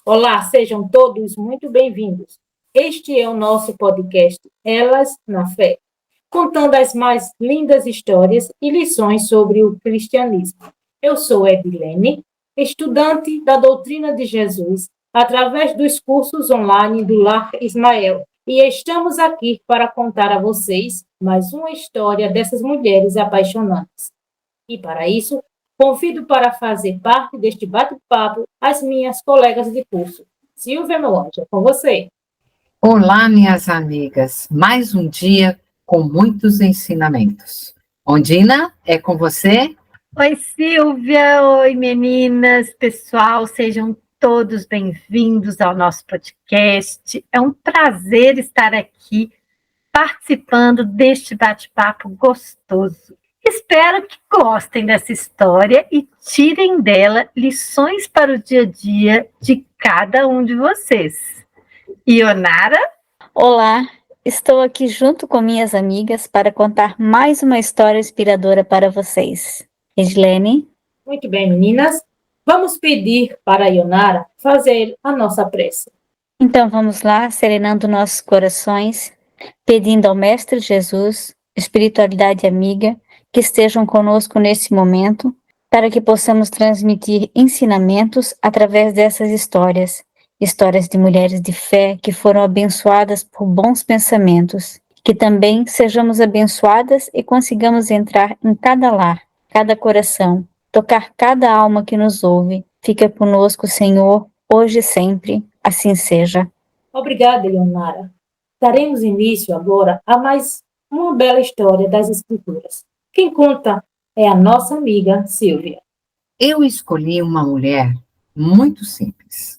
Olá, sejam todos muito bem-vindos. Este é o nosso podcast Elas na Fé, contando as mais lindas histórias e lições sobre o cristianismo. Eu sou Edilene, estudante da doutrina de Jesus, através dos cursos online do Lar Ismael, e estamos aqui para contar a vocês mais uma história dessas mulheres apaixonantes. E para isso, convido para fazer parte deste bate-papo as minhas colegas de curso. Silvia, meu anjo, é com você. Olá, minhas amigas. Mais um dia com muitos ensinamentos. Ondina, é com você? Oi, Silvia. Oi, meninas. Pessoal, sejam todos bem-vindos ao nosso podcast. É um prazer estar aqui participando deste bate-papo gostoso. Espero que gostem dessa história e tirem dela lições para o dia a dia de cada um de vocês. Ionara? Olá, estou aqui junto com minhas amigas para contar mais uma história inspiradora para vocês. Edilene? Muito bem, meninas. Vamos pedir para a Ionara fazer a nossa prece. Então vamos lá, serenando nossos corações, pedindo ao Mestre Jesus, espiritualidade amiga, que estejam conosco nesse momento, para que possamos transmitir ensinamentos através dessas histórias de mulheres de fé que foram abençoadas por bons pensamentos, que também sejamos abençoadas e consigamos entrar em cada lar, cada coração, tocar cada alma que nos ouve. Fica conosco, Senhor, hoje e sempre, assim seja. Obrigada, Ionara. Daremos início agora a mais uma bela história das Escrituras. Quem conta é a nossa amiga Silvia. Eu escolhi uma mulher muito simples.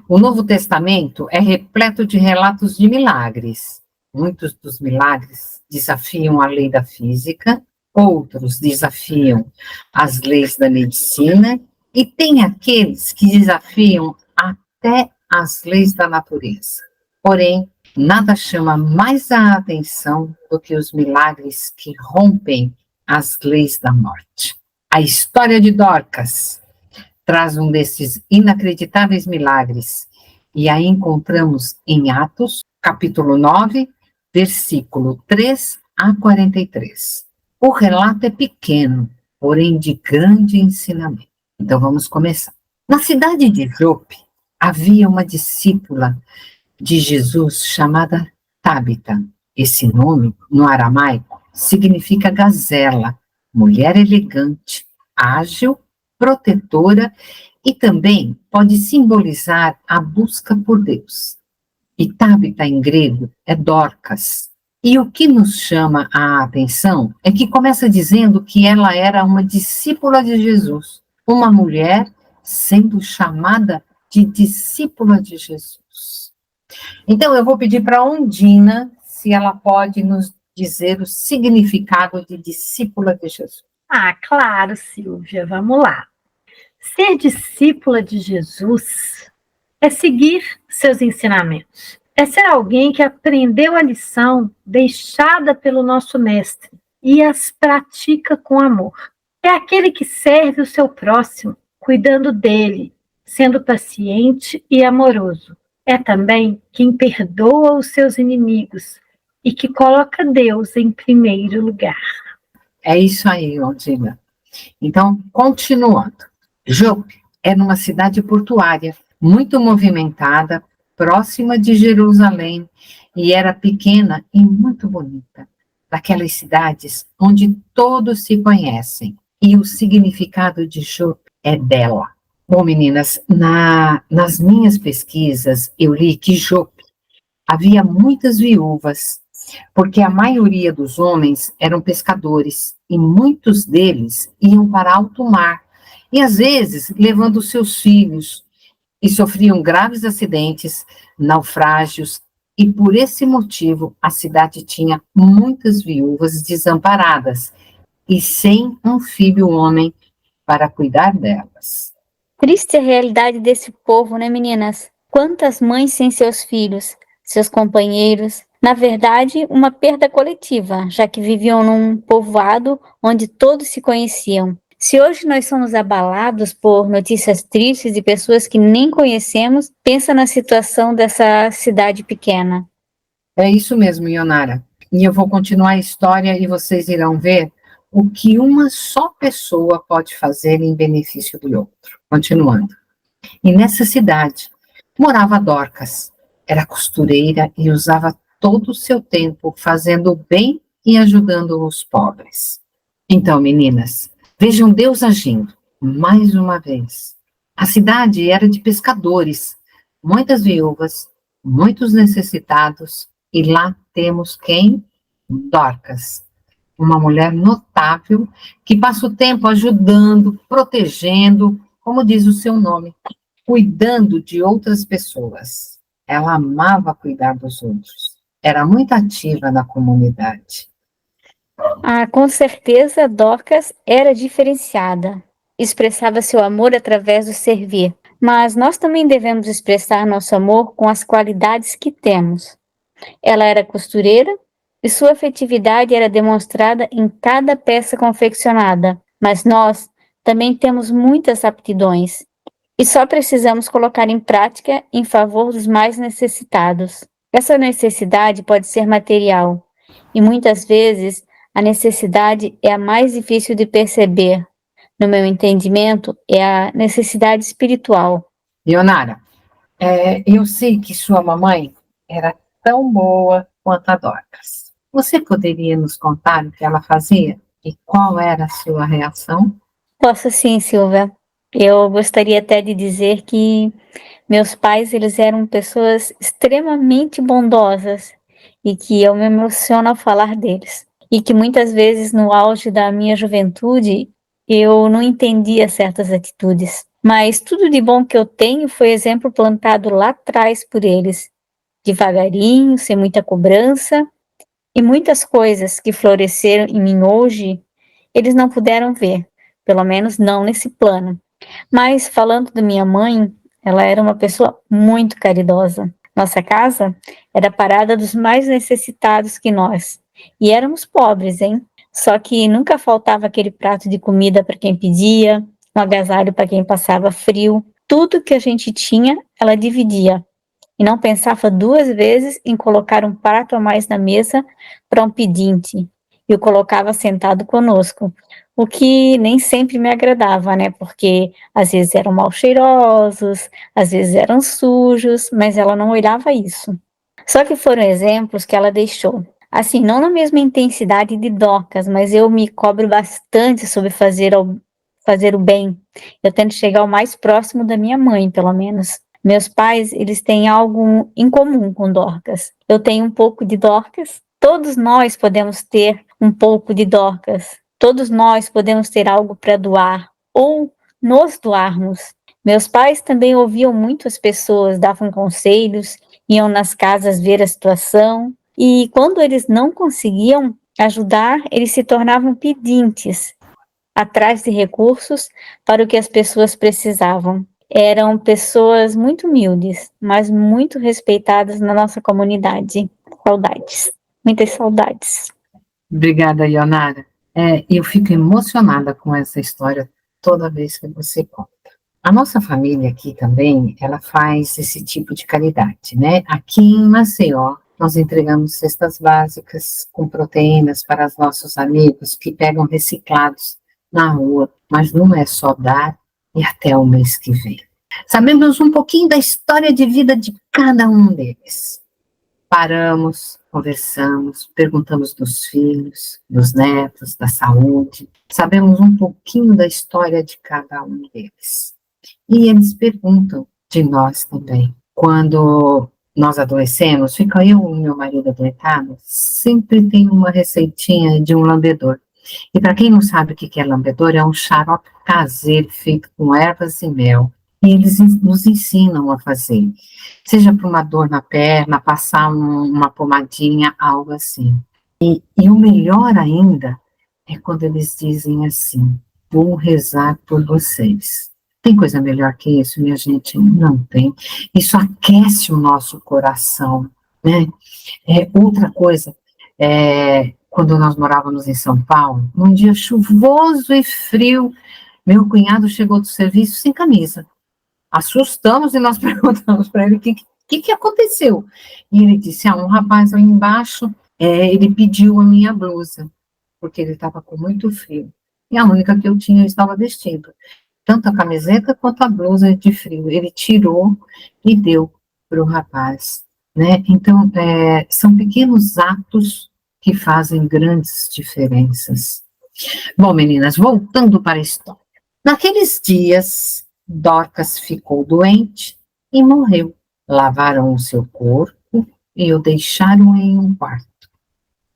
O Novo Testamento é repleto de relatos de milagres. Muitos dos milagres desafiam a lei da física, outros desafiam as leis da medicina, e tem aqueles que desafiam até as leis da natureza. Porém, nada chama mais a atenção do que os milagres que rompem as leis da morte. A história de Dorcas traz um desses inacreditáveis milagres, e a encontramos em Atos, capítulo 9, versículo 3 a 43. O relato é pequeno, porém de grande ensinamento. Então vamos começar. Na cidade de Jope, havia uma discípula de Jesus chamada Tabita. Esse nome, no aramaico, significa gazela, mulher elegante, ágil, protetora, e também pode simbolizar a busca por Deus. E Tabita em grego é Dorcas. E o que nos chama a atenção é que começa dizendo que ela era uma discípula de Jesus, uma mulher sendo chamada de discípula de Jesus. Então, eu vou pedir para a Ondina se ela pode nos dizer o significado de discípula de Jesus. Claro, Silvia, vamos lá. Ser discípula de Jesus é seguir seus ensinamentos. É ser alguém que aprendeu a lição deixada pelo nosso mestre e as pratica com amor. É aquele que serve o seu próximo, cuidando dele, sendo paciente e amoroso. É também quem perdoa os seus inimigos e que coloca Deus em primeiro lugar. É isso aí, Ondina. Então, continuando. Jope é numa cidade portuária, muito movimentada, próxima de Jerusalém, e era pequena e muito bonita. Daquelas cidades onde todos se conhecem. E o significado de Jope é bela. Bom, meninas, nas minhas pesquisas, eu li que Jope havia muitas viúvas, porque a maioria dos homens eram pescadores, e muitos deles iam para alto mar, e às vezes levando seus filhos, e sofriam graves acidentes, naufrágios, e por esse motivo a cidade tinha muitas viúvas desamparadas, e sem um filho homem para cuidar delas. Triste a realidade desse povo, né, meninas? Quantas mães sem seus filhos, seus companheiros? Na verdade, uma perda coletiva, já que viviam num povoado onde todos se conheciam. Se hoje nós somos abalados por notícias tristes de pessoas que nem conhecemos, pensa na situação dessa cidade pequena. É isso mesmo, Ionara. E eu vou continuar a história e vocês irão ver o que uma só pessoa pode fazer em benefício do outro. Continuando. E nessa cidade morava Dorcas. Era costureira e usava todo o seu tempo fazendo o bem e ajudando os pobres. Então, meninas, vejam Deus agindo, mais uma vez. A cidade era de pescadores, muitas viúvas, muitos necessitados, e lá temos quem? Dorcas, uma mulher notável que passa o tempo ajudando, protegendo, como diz o seu nome, cuidando de outras pessoas. Ela amava cuidar dos outros, era muito ativa na comunidade. Com certeza, Dorcas era diferenciada. Expressava seu amor através do servir. Mas nós também devemos expressar nosso amor com as qualidades que temos. Ela era costureira e sua afetividade era demonstrada em cada peça confeccionada. Mas nós também temos muitas aptidões e só precisamos colocar em prática em favor dos mais necessitados. Essa necessidade pode ser material e muitas vezes a necessidade é a mais difícil de perceber. No meu entendimento, é a necessidade espiritual. Leonara, eu sei que sua mamãe era tão boa quanto a Dorcas. Você poderia nos contar o que ela fazia e qual era a sua reação? Posso sim, Silvia. Eu gostaria até de dizer que meus pais, eles eram pessoas extremamente bondosas e que eu me emociono ao falar deles. E que muitas vezes, no auge da minha juventude, eu não entendia certas atitudes. Mas tudo de bom que eu tenho foi exemplo plantado lá atrás por eles. Devagarinho, sem muita cobrança, e muitas coisas que floresceram em mim hoje, eles não puderam ver, pelo menos não nesse plano. Mas falando da minha mãe, ela era uma pessoa muito caridosa. Nossa casa era a parada dos mais necessitados que nós. E éramos pobres, hein? Só que nunca faltava aquele prato de comida para quem pedia, um agasalho para quem passava frio. Tudo que a gente tinha, ela dividia. E não pensava duas vezes em colocar um prato a mais na mesa para um pedinte. E o colocava sentado conosco. O que nem sempre me agradava, né? Porque às vezes eram mal cheirosos, às vezes eram sujos, mas ela não olhava isso. Só que foram exemplos que ela deixou. Assim, não na mesma intensidade de Dorcas, mas eu me cobro bastante sobre fazer o bem. Eu tento chegar o mais próximo da minha mãe, pelo menos. Meus pais, eles têm algo em comum com Dorcas. Eu tenho um pouco de Dorcas. Todos nós podemos ter um pouco de Dorcas. Todos nós podemos ter algo para doar ou nos doarmos. Meus pais também ouviam muito as pessoas, davam conselhos, iam nas casas ver a situação. E quando eles não conseguiam ajudar, eles se tornavam pedintes, atrás de recursos para o que as pessoas precisavam. Eram pessoas muito humildes, mas muito respeitadas na nossa comunidade. Saudades, muitas saudades. Obrigada, Ionara. Eu fico emocionada com essa história toda vez que você conta. A nossa família aqui também, ela faz esse tipo de caridade, né? Aqui em Maceió, nós entregamos cestas básicas com proteínas para os nossos amigos que pegam reciclados na rua, mas não é só dar e até o mês que vem. Sabemos um pouquinho da história de vida de cada um deles. Paramos, conversamos, perguntamos dos filhos, dos netos, da saúde. Sabemos um pouquinho da história de cada um deles. E eles perguntam de nós também. Quando nós adoecemos, fica eu e meu marido adoentado, sempre tem uma receitinha de um lambedor. E para quem não sabe o que é lambedor, é um xarope caseiro feito com ervas e mel. E eles nos ensinam a fazer. Seja para uma dor na perna, passar uma pomadinha, algo assim. E o melhor ainda é quando eles dizem assim: vou rezar por vocês. Tem coisa melhor que isso, minha gente? Não tem. Isso aquece o nosso coração, né? Outra coisa, quando nós morávamos em São Paulo, num dia chuvoso e frio, meu cunhado chegou do serviço sem camisa. Assustamos e nós perguntamos para ele o que aconteceu. E ele disse, um rapaz ali embaixo, ele pediu a minha blusa, porque ele estava com muito frio. E a única que eu tinha, eu estava vestindo. Tanto a camiseta quanto a blusa de frio. Ele tirou e deu para o rapaz, né? Então, são pequenos atos que fazem grandes diferenças. Bom, meninas, voltando para a história. Naqueles dias, Dorcas ficou doente e morreu. Lavaram o seu corpo e o deixaram em um quarto.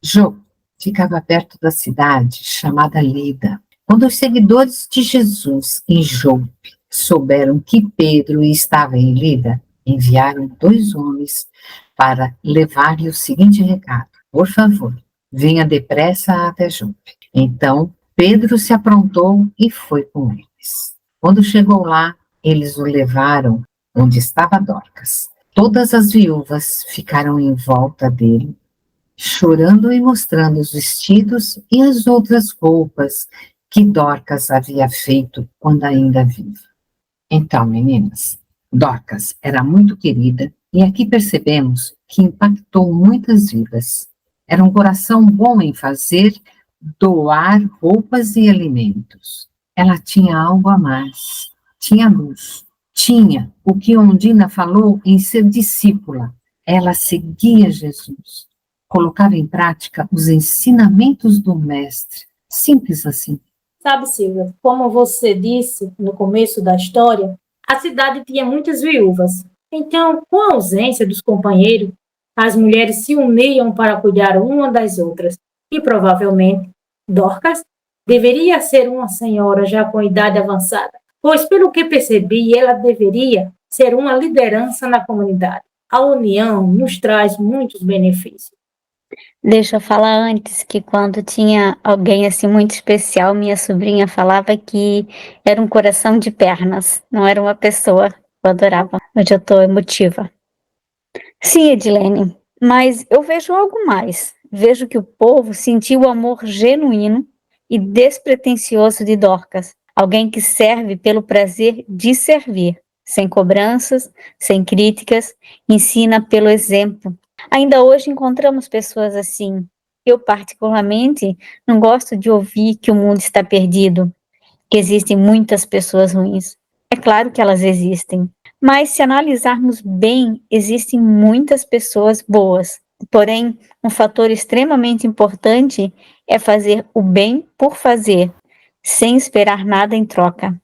Jope ficava perto da cidade chamada Lida. Quando os seguidores de Jesus em Jope souberam que Pedro estava em Lida, enviaram 2 homens para levar-lhe o seguinte recado: por favor, venha depressa até Jope. Então, Pedro se aprontou e foi com eles. Quando chegou lá, eles o levaram onde estava Dorcas. Todas as viúvas ficaram em volta dele, chorando e mostrando os vestidos e as outras roupas que Dorcas havia feito quando ainda viva. Então, meninas, Dorcas era muito querida e aqui percebemos que impactou muitas vidas. Era um coração bom em fazer, doar roupas e alimentos. Ela tinha algo a mais, tinha luz, tinha o que Ondina falou em ser discípula. Ela seguia Jesus, colocava em prática os ensinamentos do mestre, simples assim. Sabe, Silvia, como você disse no começo da história, a cidade tinha muitas viúvas. Então, com a ausência dos companheiros, as mulheres se uniam para cuidar uma das outras. E provavelmente, Dorcas deveria ser uma senhora já com idade avançada, pois, pelo que percebi, ela deveria ser uma liderança na comunidade. A união nos traz muitos benefícios. Deixa eu falar antes que quando tinha alguém assim muito especial, minha sobrinha falava que era um coração de pernas, não era uma pessoa. Eu adorava. Hoje eu tô emotiva. Sim, Edilene, mas eu vejo algo mais. Vejo que o povo sentiu o amor genuíno e despretensioso de Dorcas, alguém que serve pelo prazer de servir, sem cobranças, sem críticas, ensina pelo exemplo. Ainda hoje encontramos pessoas assim. Eu, particularmente, não gosto de ouvir que o mundo está perdido, que existem muitas pessoas ruins. É claro que elas existem, mas se analisarmos bem, existem muitas pessoas boas. Porém, um fator extremamente importante é fazer o bem por fazer, sem esperar nada em troca.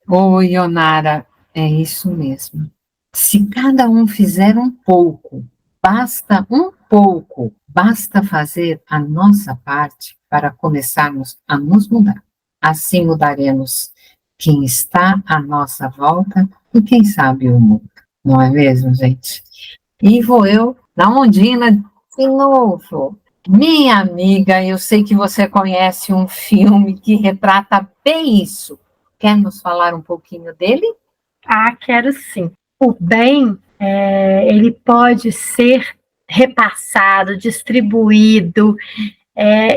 Oi, Onara, é isso mesmo. Se cada um fizer um pouco, basta fazer a nossa parte para começarmos a nos mudar. Assim mudaremos quem está à nossa volta e quem sabe o mundo. Não é mesmo, gente? E vou eu na Ondina de novo. Minha amiga, eu sei que você conhece um filme que retrata bem isso. Quer nos falar um pouquinho dele? Ah, quero sim. O bem, ele pode ser repassado, distribuído.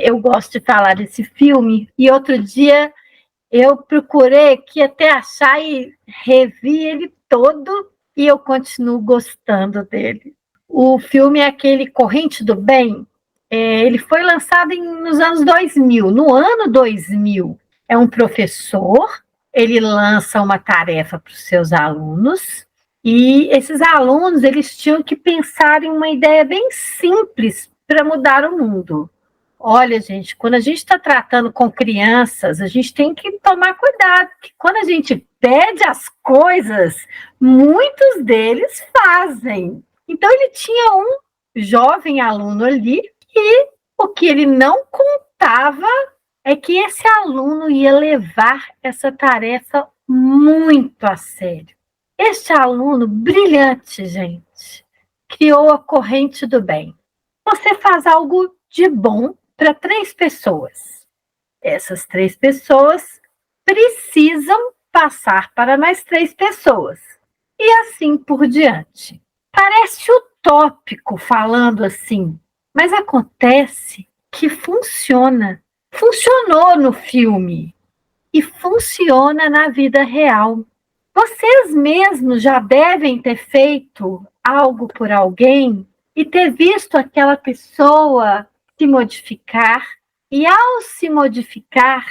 Eu gosto de falar desse filme. E outro dia eu procurei aqui até achar e revi ele todo e eu continuo gostando dele. O filme é aquele Corrente do Bem. Ele foi lançado nos anos 2000. No ano 2000, é um professor, ele lança uma tarefa para os seus alunos e esses alunos eles tinham que pensar em uma ideia bem simples para mudar o mundo. Olha, gente, quando a gente está tratando com crianças, a gente tem que tomar cuidado, porque quando a gente pede as coisas, muitos deles fazem. Então, ele tinha um jovem aluno ali e o que ele não contava é que esse aluno ia levar essa tarefa muito a sério. Este aluno brilhante, gente, criou a corrente do bem. Você faz algo de bom para 3 pessoas. Essas 3 pessoas precisam passar para mais 3 pessoas. E assim por diante. Parece utópico falando assim, mas acontece que funciona. Funcionou no filme e funciona na vida real. Vocês mesmos já devem ter feito algo por alguém e ter visto aquela pessoa se modificar e, ao se modificar,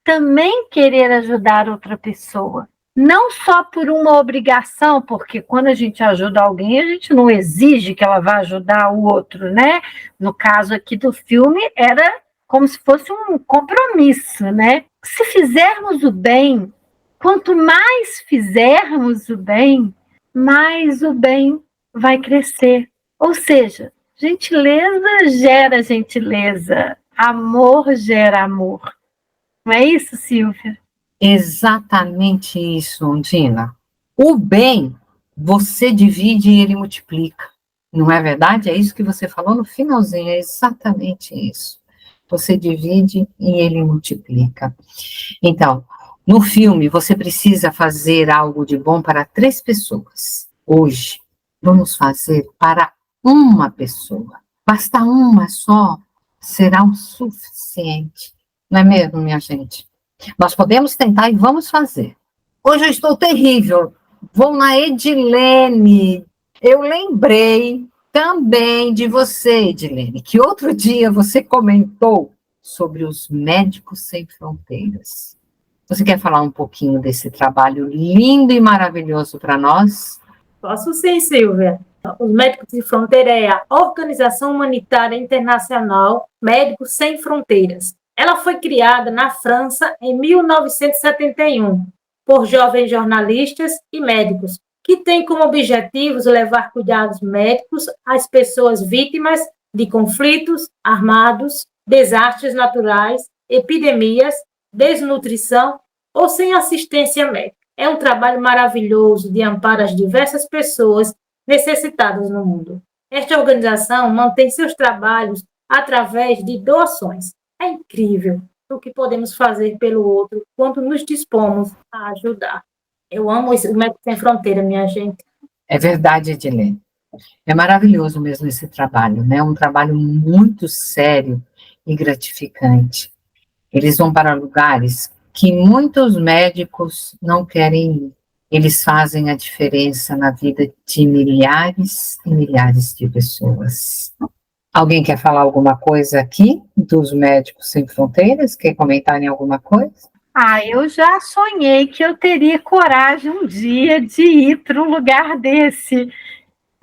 também querer ajudar outra pessoa. Não só por uma obrigação, porque quando a gente ajuda alguém, a gente não exige que ela vá ajudar o outro, né? No caso aqui do filme, era como se fosse um compromisso, né? Se fizermos o bem, quanto mais fizermos o bem, mais o bem vai crescer. Ou seja, gentileza gera gentileza, amor gera amor. Não é isso, Silvia? Exatamente isso, Ondina. O bem, você divide e ele multiplica. Não é verdade? É isso que você falou no finalzinho, é exatamente isso. Você divide e ele multiplica. Então, no filme, você precisa fazer algo de bom para 3 pessoas. Hoje, vamos fazer para uma pessoa. Basta uma só, será o suficiente. Não é mesmo, minha gente? Nós podemos tentar e vamos fazer. Hoje eu estou terrível. Vou na Edilene. Eu lembrei também de você, Edilene, que outro dia você comentou sobre os Médicos Sem Fronteiras. Você quer falar um pouquinho desse trabalho lindo e maravilhoso para nós? Posso sim, Silvia. Os Médicos Sem Fronteiras é a Organização Humanitária Internacional Médicos Sem Fronteiras. Ela foi criada na França em 1971 por jovens jornalistas e médicos, que tem como objetivos levar cuidados médicos às pessoas vítimas de conflitos armados, desastres naturais, epidemias, desnutrição ou sem assistência médica. É um trabalho maravilhoso de amparo às diversas pessoas necessitadas no mundo. Esta organização mantém seus trabalhos através de doações. É incrível o que podemos fazer pelo outro quando nos dispomos a ajudar. Eu amo o Médicos Sem Fronteira, minha gente. É verdade, Edilene. É maravilhoso mesmo esse trabalho, né? Um trabalho muito sério e gratificante. Eles vão para lugares que muitos médicos não querem ir. Eles fazem a diferença na vida de milhares e milhares de pessoas. Alguém quer falar alguma coisa aqui dos Médicos Sem Fronteiras? Quer comentar em alguma coisa? Eu já sonhei que eu teria coragem um dia de ir para um lugar desse,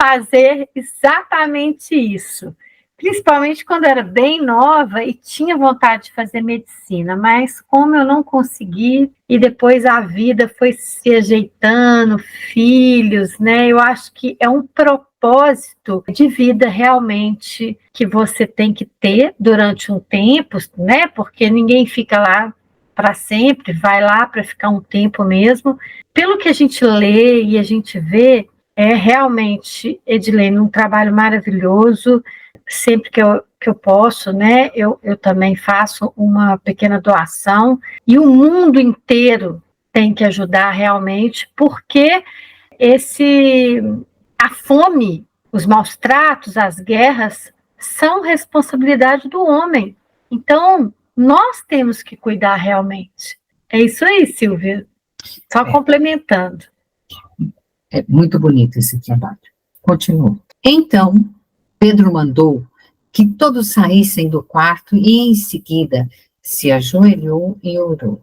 fazer exatamente isso. Principalmente quando eu era bem nova e tinha vontade de fazer medicina, mas como eu não consegui, e depois a vida foi se ajeitando, filhos, né? Eu acho que é um propósito de vida realmente que você tem que ter durante um tempo, né? Porque ninguém fica lá para sempre, vai lá para ficar um tempo mesmo. Pelo que a gente lê e a gente vê, é realmente, Edilene, um trabalho maravilhoso. Sempre que eu posso, né, eu também faço uma pequena doação, e o mundo inteiro tem que ajudar realmente, porque a fome, os maus tratos, as guerras, são responsabilidade do homem. Então, nós temos que cuidar realmente. É isso aí, Silvia. Só complementando. É muito bonito esse trabalho. Continua. Então, Pedro mandou que todos saíssem do quarto e, em seguida, se ajoelhou e orou.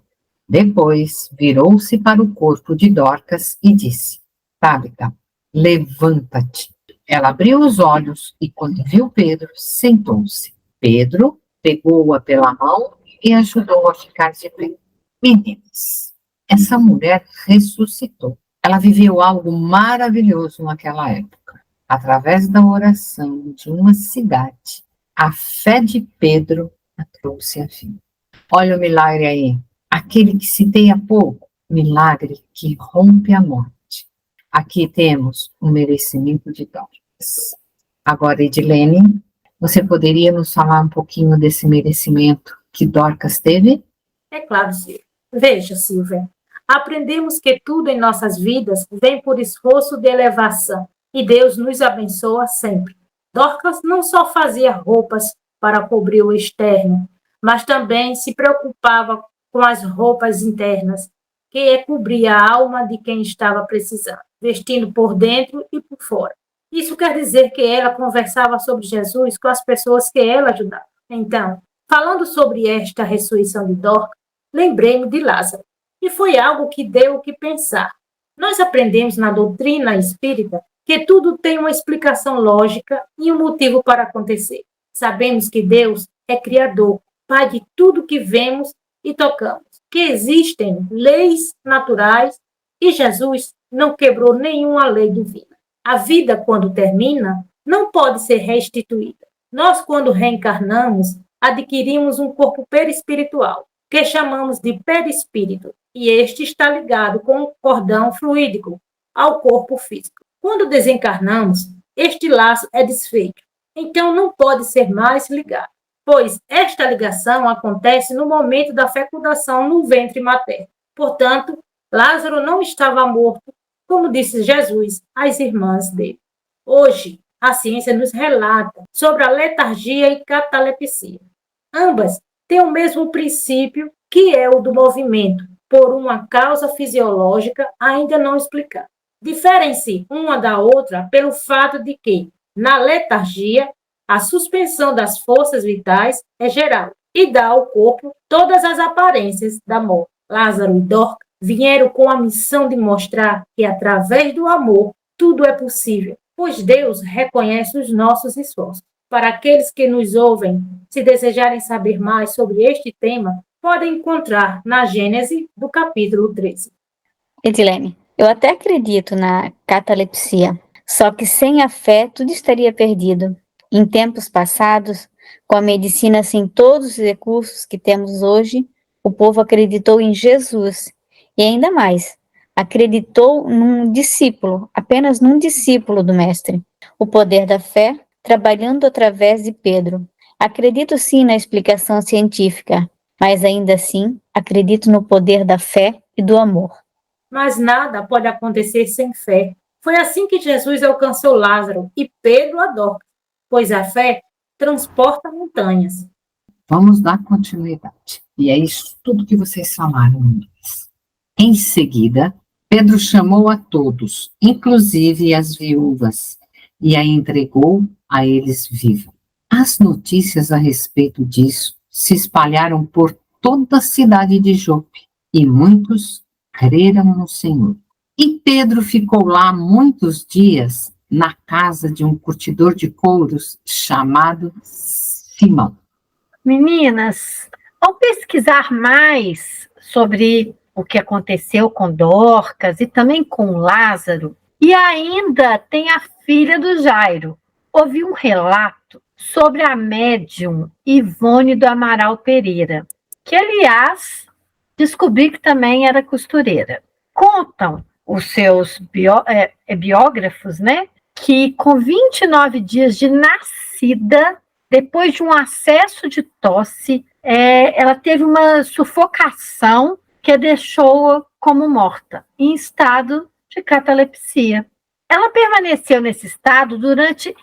Depois, virou-se para o corpo de Dorcas e disse: Tabita, levanta-te. Ela abriu os olhos e, quando viu Pedro, sentou-se. Pedro pegou-a pela mão e ajudou a ficar de pé. Meninas, essa mulher ressuscitou. Ela viveu algo maravilhoso naquela época. Através da oração de uma cidade, a fé de Pedro a trouxe a vida. Olha o milagre aí. Aquele que citei há pouco, milagre que rompe a morte. Aqui temos um merecimento de Dorcas. Agora, Edilene, você poderia nos falar um pouquinho desse merecimento que Dorcas teve? É claro, Silvia. Veja, Silvia, aprendemos que tudo em nossas vidas vem por esforço de elevação, e Deus nos abençoa sempre. Dorcas não só fazia roupas para cobrir o externo, mas também se preocupava com as roupas internas, que cobria a alma de quem estava precisando, vestindo por dentro e por fora. Isso quer dizer que ela conversava sobre Jesus com as pessoas que ela ajudava. Então, falando sobre esta ressurreição de Dorcas, lembrei-me de Lázaro, e foi algo que deu o que pensar. Nós aprendemos na doutrina espírita que tudo tem uma explicação lógica e um motivo para acontecer. Sabemos que Deus é Criador, Pai de tudo que vemos e tocamos, que existem leis naturais e Jesus não quebrou nenhuma lei divina. A vida, quando termina, não pode ser restituída. Nós, quando reencarnamos, adquirimos um corpo perispiritual, que chamamos de perispírito, e este está ligado com o cordão fluídico ao corpo físico. Quando desencarnamos, este laço é desfeito, então não pode ser mais ligado, pois esta ligação acontece no momento da fecundação no ventre materno. Portanto, Lázaro não estava morto, como disse Jesus às irmãs dele. Hoje, a ciência nos relata sobre a letargia e catalepsia. Ambas têm o mesmo princípio, que é o do movimento, por uma causa fisiológica ainda não explicada. Diferem-se uma da outra pelo fato de que, na letargia, a suspensão das forças vitais é geral e dá ao corpo todas as aparências da morte. Lázaro e Dorcas vieram com a missão de mostrar que, através do amor, tudo é possível, pois Deus reconhece os nossos esforços. Para aqueles que nos ouvem, se desejarem saber mais sobre este tema, podem encontrar na Gênese do capítulo 13. Edilene, eu até acredito na catalepsia, só que sem a fé tudo estaria perdido. Em tempos passados, com a medicina sem todos os recursos que temos hoje, o povo acreditou em Jesus e ainda mais, acreditou num discípulo, apenas num discípulo do Mestre. O poder da fé trabalhando através de Pedro. Acredito sim na explicação científica, mas ainda assim acredito no poder da fé e do amor. Mas nada pode acontecer sem fé. Foi assim que Jesus alcançou Lázaro e Pedro a Dorcas, pois a fé transporta montanhas. Vamos dar continuidade. E é isso tudo que vocês falaram antes. Em seguida, Pedro chamou a todos, inclusive as viúvas, e a entregou a eles viva. As notícias a respeito disso se espalharam por toda a cidade de Jope, e muitos creram no Senhor. E Pedro ficou lá muitos dias na casa de um curtidor de couros chamado Simão. Meninas, ao pesquisar mais sobre o que aconteceu com Dorcas e também com Lázaro, e ainda tem a filha do Jairo, ouvi um relato sobre a médium Ivone do Amaral Pereira, que, aliás, descobri que também era costureira. Contam os seus biógrafos, né, que com 29 dias de nascida, depois de um acesso de tosse, ela teve uma sufocação que a deixou como morta, em estado de catalepsia. Ela permaneceu nesse estado durante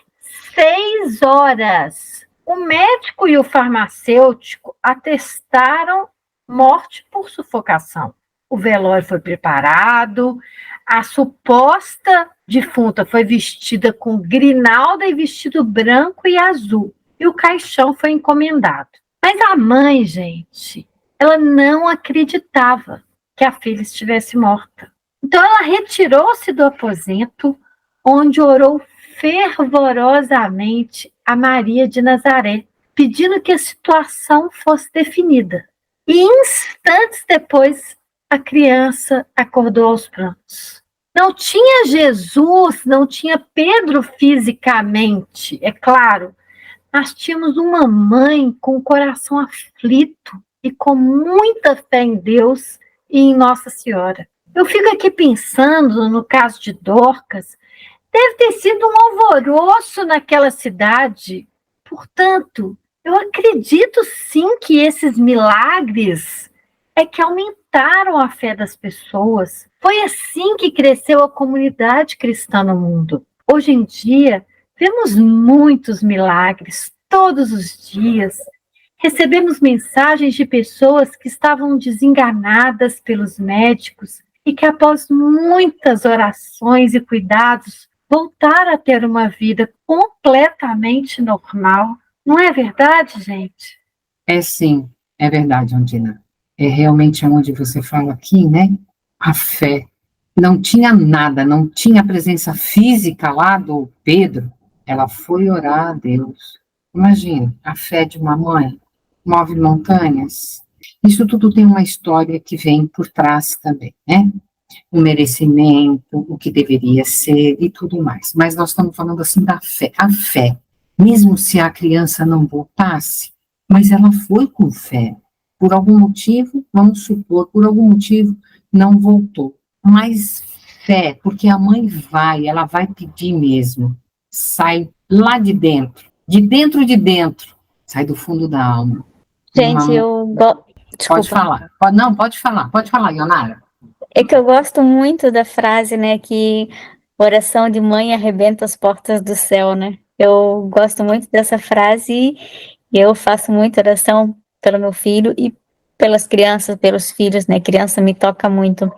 6 horas. O médico e o farmacêutico atestaram morte por sufocação. O velório foi preparado, a suposta defunta foi vestida com grinalda e vestido branco e azul, e o caixão foi encomendado. Mas a mãe, gente, ela não acreditava que a filha estivesse morta. Então ela retirou-se do aposento, onde orou fervorosamente a Maria de Nazaré, pedindo que a situação fosse definida. E instantes depois, a criança acordou aos prantos. Não tinha Jesus, não tinha Pedro fisicamente, é claro. Nós tínhamos uma mãe com o coração aflito e com muita fé em Deus e em Nossa Senhora. Eu fico aqui pensando no caso de Dorcas, deve ter sido um alvoroço naquela cidade. Portanto, eu acredito sim que esses milagres é que aumentaram a fé das pessoas. Foi assim que cresceu a comunidade cristã no mundo. Hoje em dia, vemos muitos milagres, todos os dias, recebemos mensagens de pessoas que estavam desenganadas pelos médicos e que, após muitas orações e cuidados, voltaram a ter uma vida completamente normal. Não é verdade, gente? É sim, é verdade, Ondina. É realmente onde você fala aqui, né? A fé. Não tinha nada, não tinha presença física lá do Pedro. Ela foi orar a Deus. Imagine, a fé de uma mãe move montanhas. Isso tudo tem uma história que vem por trás também, né? O merecimento, o que deveria ser e tudo mais. Mas nós estamos falando assim da fé. A fé, mesmo se a criança não voltasse, mas ela foi com fé. Por algum motivo, vamos supor, por algum motivo não voltou. Mas fé, porque a mãe vai, ela vai pedir mesmo. Sai lá de dentro, sai do fundo da alma. Gente, Pode desculpa. falar. Não, pode falar, Ionara. É que eu gosto muito da frase, né, que oração de mãe arrebenta as portas do céu, né? Eu gosto muito dessa frase e eu faço muita oração pelo meu filho e pelas crianças, pelos filhos, né? Criança me toca muito.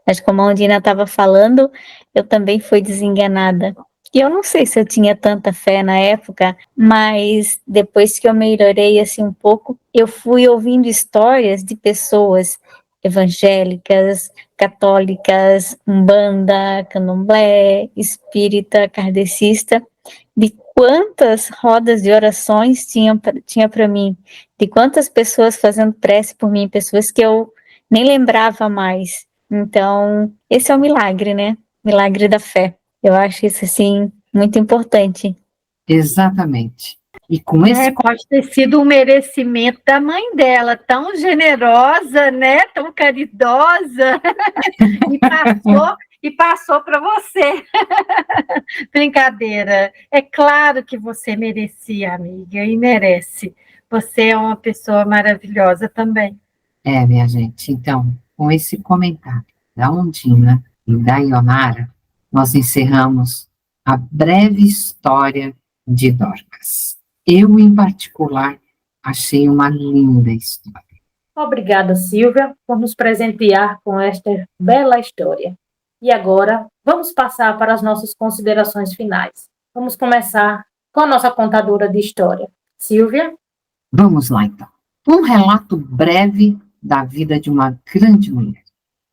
Mas como a Ondina estava falando, eu também fui desenganada. E eu não sei se eu tinha tanta fé na época, mas depois que eu melhorei assim um pouco, eu fui ouvindo histórias de pessoas evangélicas, católicas, umbanda, candomblé, espírita, kardecista, de quantas rodas de orações tinha para mim, de quantas pessoas fazendo prece por mim, pessoas que eu nem lembrava mais. Então, esse é o milagre, né? Milagre da fé. Eu acho isso, assim, muito importante. Exatamente. E com esse. Pode ter sido um merecimento da mãe dela, tão generosa, né? Tão caridosa, e passou para você. Brincadeira. É claro que você merecia, amiga, e merece. Você é uma pessoa maravilhosa também. É, minha gente. Então, com esse comentário da Ondina e da Ionara, nós encerramos a breve história de Dorcas. Eu, em particular, achei uma linda história. Obrigada, Silvia, por nos presentear com esta bela história. E agora, vamos passar para as nossas considerações finais. Vamos começar com a nossa contadora de história. Silvia? Vamos lá, então. Um relato breve da vida de uma grande mulher.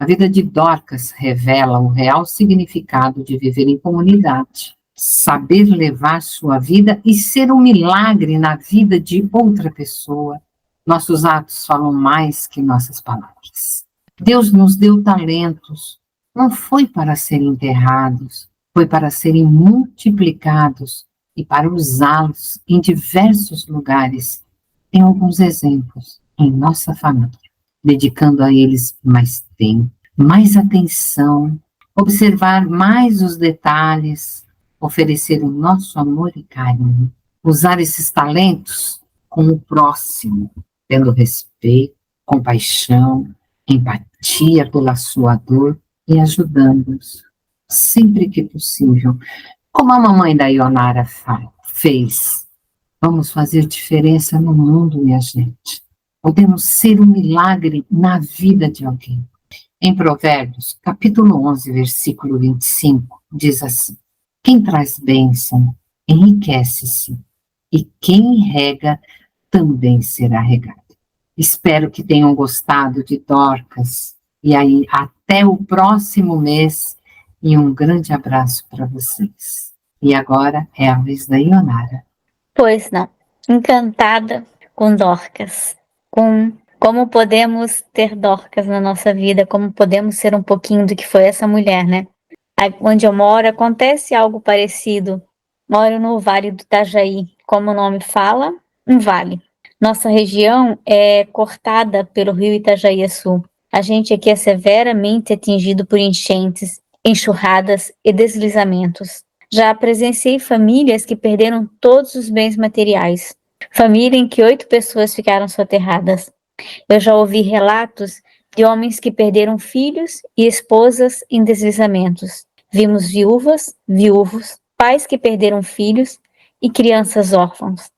A vida de Dorcas revela o real significado de viver em comunidade, saber levar sua vida e ser um milagre na vida de outra pessoa. Nossos atos falam mais que nossas palavras. Deus nos deu talentos, não foi para serem enterrados, foi para serem multiplicados e para usá-los em diversos lugares. Tem alguns exemplos em nossa família, dedicando a eles mais tempo, mais atenção, observar mais os detalhes, oferecer o nosso amor e carinho, usar esses talentos com o próximo, tendo respeito, compaixão, empatia pela sua dor e ajudando-os sempre que possível, como a mamãe da Ionara fez. Vamos fazer diferença no mundo, minha gente. Podemos ser um milagre na vida de alguém. Em Provérbios, capítulo 11, versículo 25, diz assim: quem traz bênção, enriquece-se, e quem rega, também será regado. Espero que tenham gostado de Dorcas, e aí até o próximo mês, e um grande abraço para vocês. E agora é a vez da Ionara. Pois não, encantada com Dorcas, com como podemos ter Dorcas na nossa vida, como podemos ser um pouquinho do que foi essa mulher, né? Onde eu moro acontece algo parecido. Moro no Vale do Itajaí, como o nome fala, um vale. Nossa região é cortada pelo rio Itajaí-Açu. A gente aqui é severamente atingido por enchentes, enxurradas e deslizamentos. Já presenciei famílias que perderam todos os bens materiais. Família em que 8 pessoas ficaram soterradas. Eu já ouvi relatos de homens que perderam filhos e esposas em deslizamentos. Vimos viúvas, viúvos, pais que perderam filhos e crianças órfãos.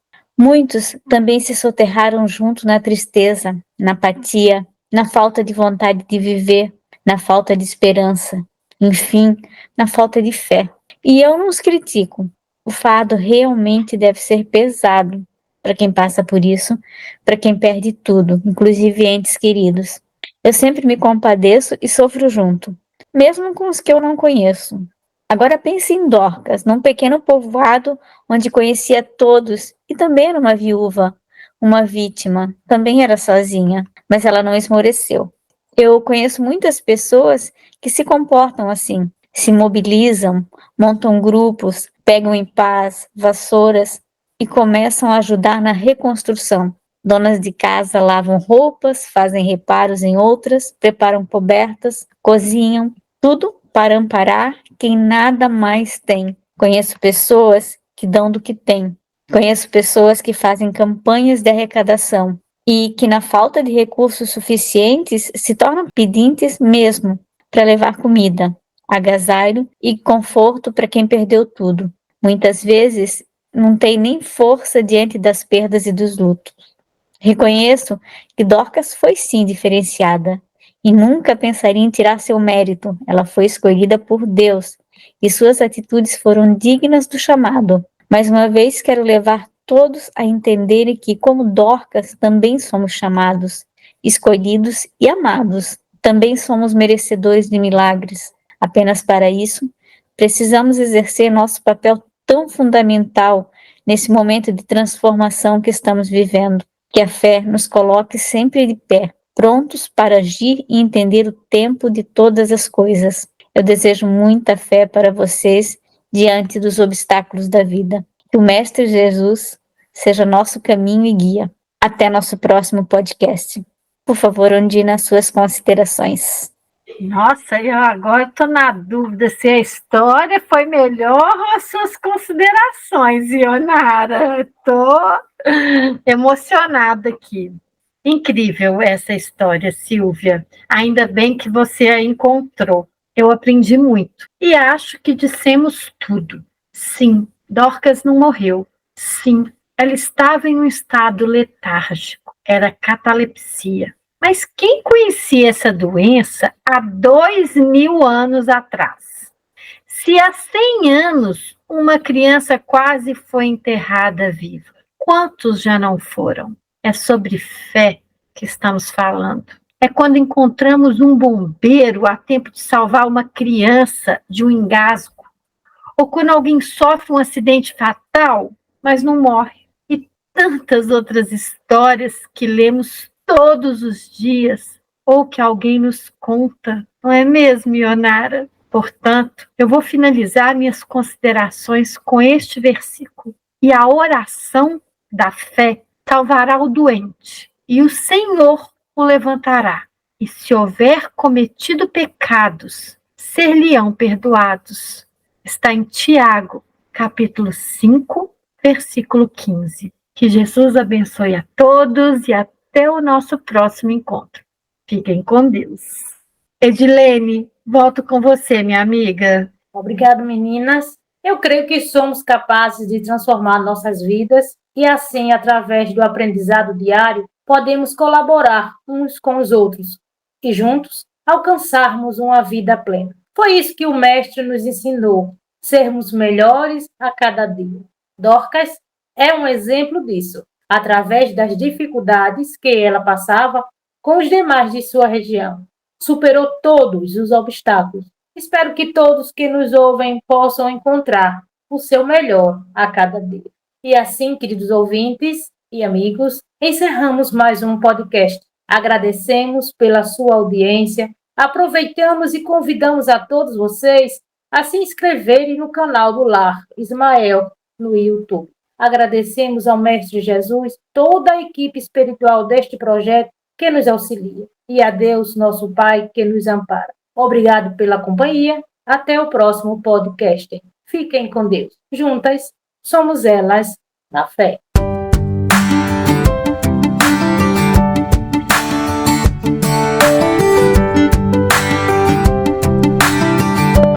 Muitos também se soterraram junto na tristeza, na apatia, na falta de vontade de viver, na falta de esperança, enfim, na falta de fé. E eu não os critico. O fardo realmente deve ser pesado para quem passa por isso, para quem perde tudo, inclusive entes queridos. Eu sempre me compadeço e sofro junto, mesmo com os que eu não conheço. Agora pense em Dorcas, num pequeno povoado onde conhecia todos e também era uma viúva, uma vítima, também era sozinha, mas ela não esmoreceu. Eu conheço muitas pessoas que se comportam assim, se mobilizam, montam grupos, pegam em paz, vassouras e começam a ajudar na reconstrução. Donas de casa lavam roupas, fazem reparos em outras, preparam cobertas, cozinham, tudo para amparar quem nada mais tem. Conheço pessoas que dão do que têm. Conheço pessoas que fazem campanhas de arrecadação e que, na falta de recursos suficientes, se tornam pedintes mesmo para levar comida, agasalho e conforto para quem perdeu tudo. Muitas vezes não tem nem força diante das perdas e dos lutos. Reconheço que Dorcas foi sim diferenciada e nunca pensaria em tirar seu mérito. Ela foi escolhida por Deus e suas atitudes foram dignas do chamado. Mais uma vez, quero levar todos a entenderem que, como Dorcas, também somos chamados, escolhidos e amados. Também somos merecedores de milagres. Apenas para isso, precisamos exercer nosso papel tão fundamental nesse momento de transformação que estamos vivendo. Que a fé nos coloque sempre de pé, prontos para agir e entender o tempo de todas as coisas. Eu desejo muita fé para vocês diante dos obstáculos da vida. Que o Mestre Jesus seja nosso caminho e guia. Até nosso próximo podcast. Por favor, Ondina, suas considerações. Nossa, eu agora estou na dúvida se a história foi melhor ou as suas considerações, Ionara. Estou emocionada aqui. Incrível essa história, Silvia. Ainda bem que você a encontrou. Eu aprendi muito. E acho que dissemos tudo. Sim, Dorcas não morreu. Sim, ela estava em um estado letárgico. Era catalepsia. Mas quem conhecia essa doença há 2000 anos atrás? Se há 100 anos uma criança quase foi enterrada viva, quantos já não foram? É sobre fé que estamos falando. É quando encontramos um bombeiro a tempo de salvar uma criança de um engasgo. Ou quando alguém sofre um acidente fatal, mas não morre. E tantas outras histórias que lemos todos os dias, ou que alguém nos conta, não é mesmo, Ionara? Portanto, eu vou finalizar minhas considerações com este versículo. E a oração da fé salvará o doente, e o Senhor o levantará. E se houver cometido pecados, ser-lhe-ão perdoados. Está em Tiago, capítulo 5, versículo 15. Que Jesus abençoe a todos e até o nosso próximo encontro. Fiquem com Deus. Edilene, volto com você, minha amiga. Obrigado, meninas. Eu creio que somos capazes de transformar nossas vidas e assim, através do aprendizado diário, podemos colaborar uns com os outros e juntos alcançarmos uma vida plena. Foi isso que o Mestre nos ensinou, sermos melhores a cada dia. Dorcas é um exemplo disso, através das dificuldades que ela passava com os demais de sua região. Superou todos os obstáculos. Espero que todos que nos ouvem possam encontrar o seu melhor a cada dia. E assim, queridos ouvintes e amigos, encerramos mais um podcast. Agradecemos pela sua audiência, aproveitamos e convidamos a todos vocês a se inscreverem no canal do Lar Ismael no YouTube. Agradecemos ao Mestre Jesus, toda a equipe espiritual deste projeto que nos auxilia, e a Deus, nosso Pai, que nos ampara. Obrigado pela companhia. Até o próximo podcast. Fiquem com Deus. Juntas somos elas na fé.